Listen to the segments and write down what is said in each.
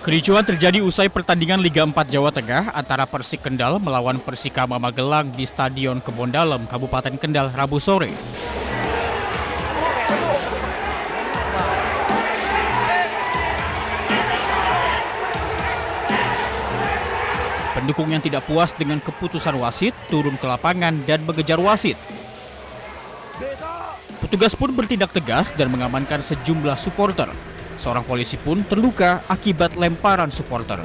Kericuhan terjadi usai pertandingan Liga 4 Jawa Tengah antara Persik Kendal melawan Persikaba Magelang di Stadion Kebon Dalem, Kabupaten Kendal, Rabu sore. Pendukung yang tidak puas dengan keputusan wasit turun ke lapangan dan mengejar wasit. Petugas pun bertindak tegas dan mengamankan sejumlah supporter. Seorang polisi pun terluka akibat lemparan supporter.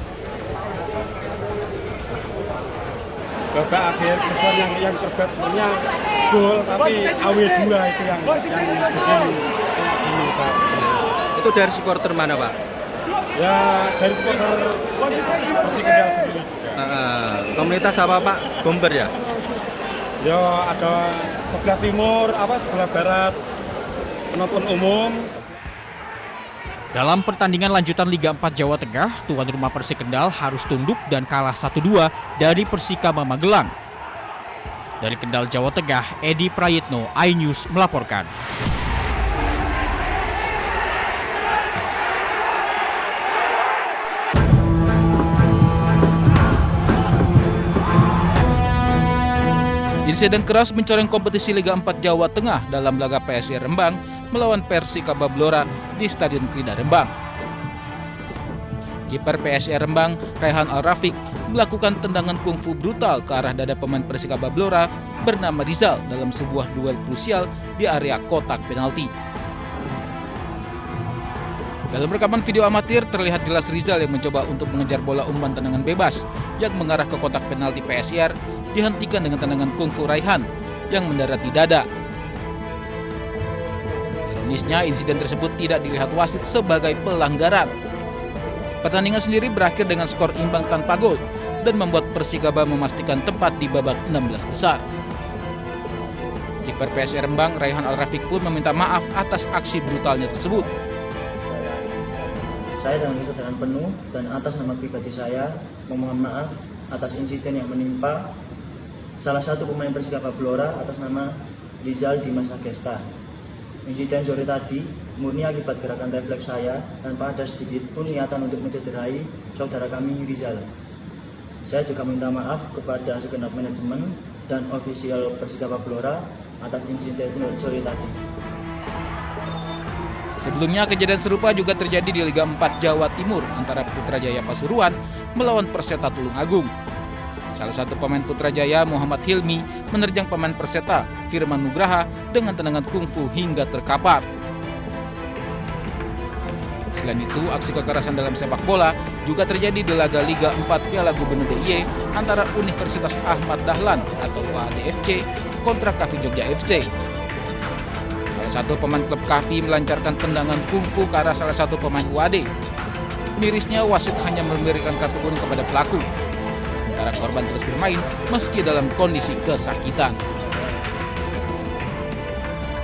Babak akhir kesan yang terberat sebenarnya gol, tapi AW2 itu yang begini. Itu dari supporter mana, Pak? Ya dari supporter Persik Kendal sendiri juga. Komunitas apa, Pak? Bomber ya? Ya ada sebelah timur, sebelah barat, penonton umum. Dalam pertandingan lanjutan Liga 4 Jawa Tengah, tuan rumah Persik Kendal harus tunduk dan kalah 1-2 dari Persikaba Magelang. Dari Kendal, Jawa Tengah, Edi Prayitno, iNews melaporkan. Insiden keras mencoreng kompetisi Liga 4 Jawa Tengah dalam laga PSIR Rembang melawan Persikaba Blora di Stadion Krida Rembang. Kiper PSIR Rembang, Raihan Al-Rafiq, melakukan tendangan kungfu brutal ke arah dada pemain Persikaba Blora bernama Rizal dalam sebuah duel krusial di area kotak penalti. Dalam rekaman video amatir terlihat jelas Rizal yang mencoba untuk mengejar bola umpan tendangan bebas yang mengarah ke kotak penalti PSIR dihentikan dengan tendangan kungfu Raihan yang mendarat di dada. Ironisnya, insiden tersebut tidak dilihat wasit sebagai pelanggaran. Pertandingan sendiri berakhir dengan skor imbang tanpa gol dan membuat Persikaba memastikan tempat di babak 16 besar. Kiper PSIR Rembang, Raihan Al-Rafiq pun meminta maaf atas aksi brutalnya tersebut. Saya dengan kesadaran penuh dan atas nama pribadi saya memohon maaf atas insiden yang menimpa salah satu pemain Persikaba Blora atas nama Rizal Dimas Agesta. Insiden sore tadi murni akibat gerakan refleks saya tanpa ada sedikit pun niatan untuk mencederai saudara kami Rizal. Saya juga minta maaf kepada segenap manajemen dan ofisial Persikaba Blora atas insiden sore tadi. Sebelumnya kejadian serupa juga terjadi di Liga 4 Jawa Timur antara Putrajaya Pasuruan melawan Perseta Tulung Agung. Salah satu pemain Putrajaya, Muhammad Hilmi, menerjang pemain Perseta, Firman Nugraha, dengan tendangan kungfu hingga terkapar. Selain itu, aksi kekerasan dalam sepak bola juga terjadi di laga Liga 4 Piala Gubernur DIY antara Universitas Ahmad Dahlan atau UADFC kontra KAFI Jogja FC. Salah satu pemain klub KAFI melancarkan tendangan kungfu ke arah salah satu pemain UAD. Mirisnya, wasit hanya memberikan kartu kuning kepada pelaku. Sementara korban terus bermain meski dalam kondisi kesakitan.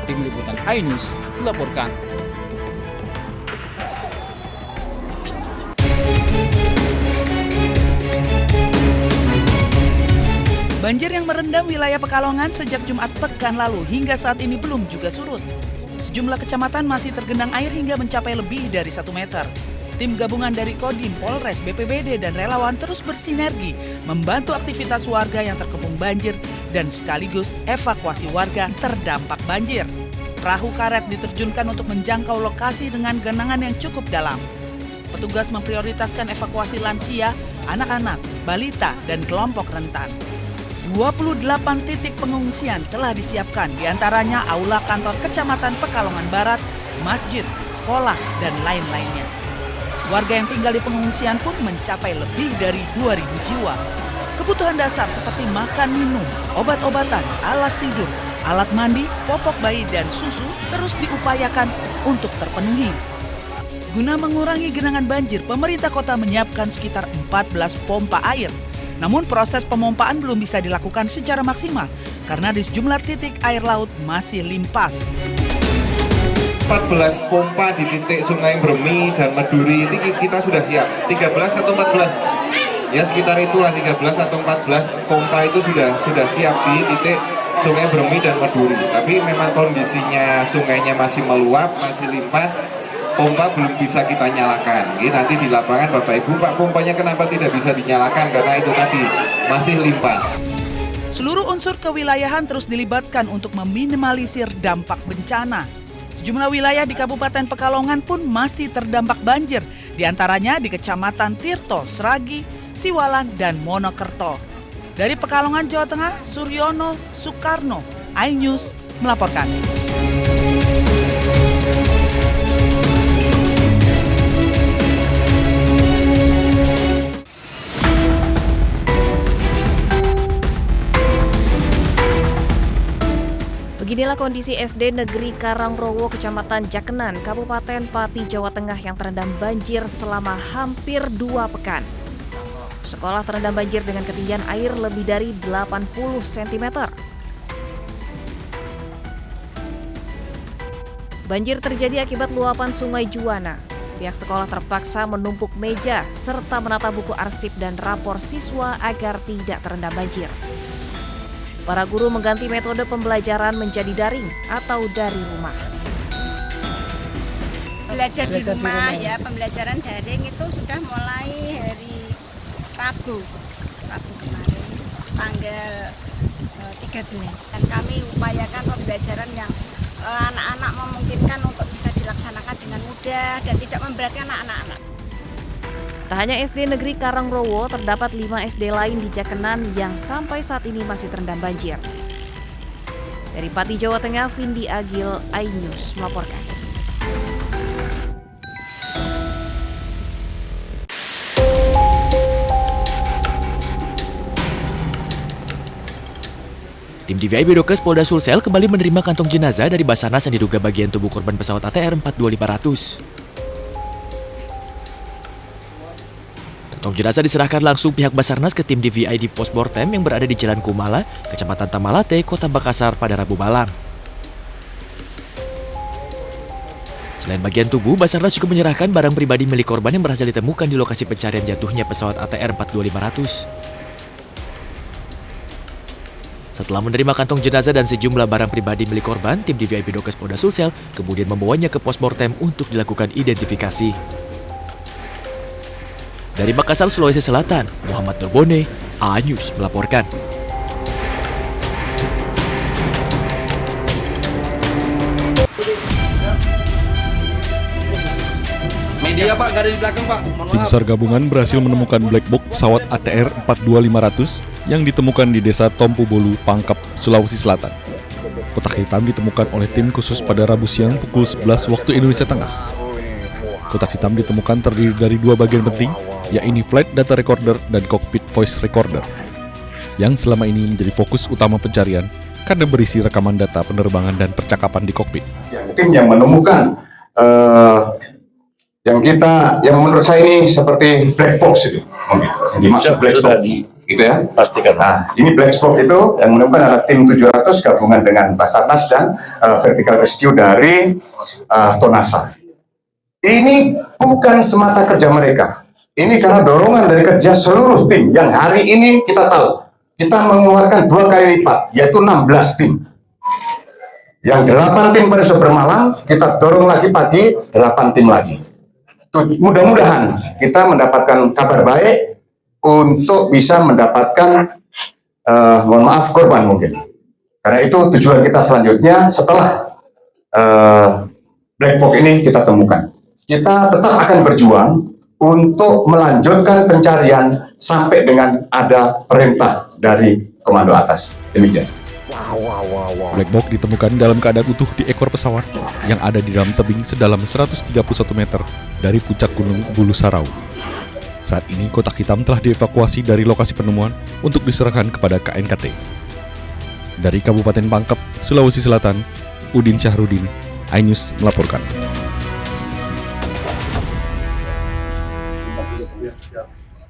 Tim Liputan iNews melaporkan. Banjir yang merendam wilayah Pekalongan sejak Jumat pekan lalu hingga saat ini belum juga surut. Sejumlah kecamatan masih tergenang air hingga mencapai lebih dari 1 meter. Tim gabungan dari Kodim, Polres, BPBD, dan relawan terus bersinergi membantu aktivitas warga yang terkepung banjir dan sekaligus evakuasi warga terdampak banjir. Perahu karet diterjunkan untuk menjangkau lokasi dengan genangan yang cukup dalam. Petugas memprioritaskan evakuasi lansia, anak-anak, balita, dan kelompok rentan. 28 titik pengungsian telah disiapkan, diantaranya aula kantor Kecamatan Pekalongan Barat, masjid, sekolah, dan lain-lainnya. Warga yang tinggal di pengungsian pun mencapai lebih dari 2.000 jiwa. Kebutuhan dasar seperti makan, minum, obat-obatan, alas tidur, alat mandi, popok bayi, dan susu terus diupayakan untuk terpenuhi. Guna mengurangi genangan banjir, pemerintah kota menyiapkan sekitar 14 pompa air. Namun proses pemompaan belum bisa dilakukan secara maksimal karena di sejumlah titik air laut masih limpas. 14 pompa di titik Sungai Bremi dan Meduri ini kita sudah siap. 13 atau 14? Ya sekitar itulah 13 atau 14 pompa itu sudah siap di titik Sungai Bremi dan Meduri. Tapi memang kondisinya sungainya masih meluap, masih limpas. pompa belum bisa kita nyalakan. Oke, nanti di lapangan Bapak Ibu, Pak, pompanya kenapa tidak bisa dinyalakan? Karena itu tadi masih limpas. Seluruh unsur kewilayahan terus dilibatkan untuk meminimalisir dampak bencana. Sejumlah wilayah di Kabupaten Pekalongan pun masih terdampak banjir, di antaranya di Kecamatan Tirto, Sragi, Siwalan, dan Monokerto. Dari Pekalongan, Jawa Tengah, Suryono Soekarno, iNews melaporkan. Beginilah kondisi SD Negeri Karangrowo, Kecamatan Jakenan, Kabupaten Pati, Jawa Tengah yang terendam banjir selama hampir 2 pekan. Sekolah terendam banjir dengan ketinggian air lebih dari 80 cm. Banjir terjadi akibat luapan Sungai Juwana. Pihak sekolah terpaksa menumpuk meja serta menata buku arsip dan rapor siswa agar tidak terendam banjir. Para guru mengganti metode pembelajaran menjadi daring atau dari rumah. Belajar di rumah ya, pembelajaran daring itu sudah mulai hari Rabu kemarin, tanggal 13. Dan kami upayakan pembelajaran yang anak-anak memungkinkan untuk bisa dilaksanakan dengan mudah dan tidak memberatkan anak-anak. Tak hanya SD Negeri Karangrowo, terdapat 5 SD lain di Jakenan yang sampai saat ini masih terendam banjir. Dari Pati, Jawa Tengah, Vindi Agil, iNews melaporkan. Tim DVI Bidokes Polda Sulsel kembali menerima kantong jenazah dari Basarnas yang diduga bagian tubuh korban pesawat ATR 42500. Kantong jenazah diserahkan langsung pihak Basarnas ke tim DVI di pos mortem yang berada di Jalan Kumala, Kecamatan Tamalate, Kota Makassar pada Rabu malam. Selain bagian tubuh, Basarnas juga menyerahkan barang pribadi milik korban yang berhasil ditemukan di lokasi pencarian jatuhnya pesawat ATR 42500. Setelah menerima kantong jenazah dan sejumlah barang pribadi milik korban, tim DVI Bidokes Polda Sulsel kemudian membawanya ke pos mortem untuk dilakukan identifikasi. Dari Makassar, Sulawesi Selatan, Muhammad Nurbone, iNews melaporkan. Media Pak, nggak ada di belakang Pak. Tim SAR gabungan berhasil menemukan black box pesawat ATR 42500 yang ditemukan di Desa Tompubolu, Pangkep, Sulawesi Selatan. Kotak hitam ditemukan oleh tim khusus pada Rabu siang pukul 11 waktu Indonesia Tengah. Kotak hitam ditemukan terdiri dari 2 bagian penting, yaitu flight data recorder dan cockpit voice recorder, yang selama ini menjadi fokus utama pencarian karena berisi rekaman data penerbangan dan percakapan di kokpit. Tim yang menemukan yang menurut saya ini seperti black box itu, dimaksud black box, gitu ya. Pastikan. Nah, ini black box itu yang menemukan adalah tim 700 gabungan dengan Basarnas dan Vertical Rescue dari Tonasa. Ini bukan semata kerja mereka. Ini karena dorongan dari kerja seluruh tim yang hari ini kita tahu. Kita mengeluarkan 2 kali lipat, yaitu 16 tim. Yang 8 tim pada sore malam, kita dorong lagi pagi, 8 tim lagi. Mudah-mudahan kita mendapatkan kabar baik untuk bisa mendapatkan, mohon maaf, korban mungkin. Karena itu tujuan kita selanjutnya setelah black box ini kita temukan. Kita tetap akan berjuang untuk melanjutkan pencarian sampai dengan ada perintah dari komando atas. Demikian. Black box ditemukan dalam keadaan utuh di ekor pesawat yang ada di dalam tebing sedalam 131 meter dari puncak Gunung Bulu Sarau. Saat ini kotak hitam telah dievakuasi dari lokasi penemuan untuk diserahkan kepada KNKT. Dari Kabupaten Pangkep, Sulawesi Selatan, Udin Syahrudin, iNews melaporkan.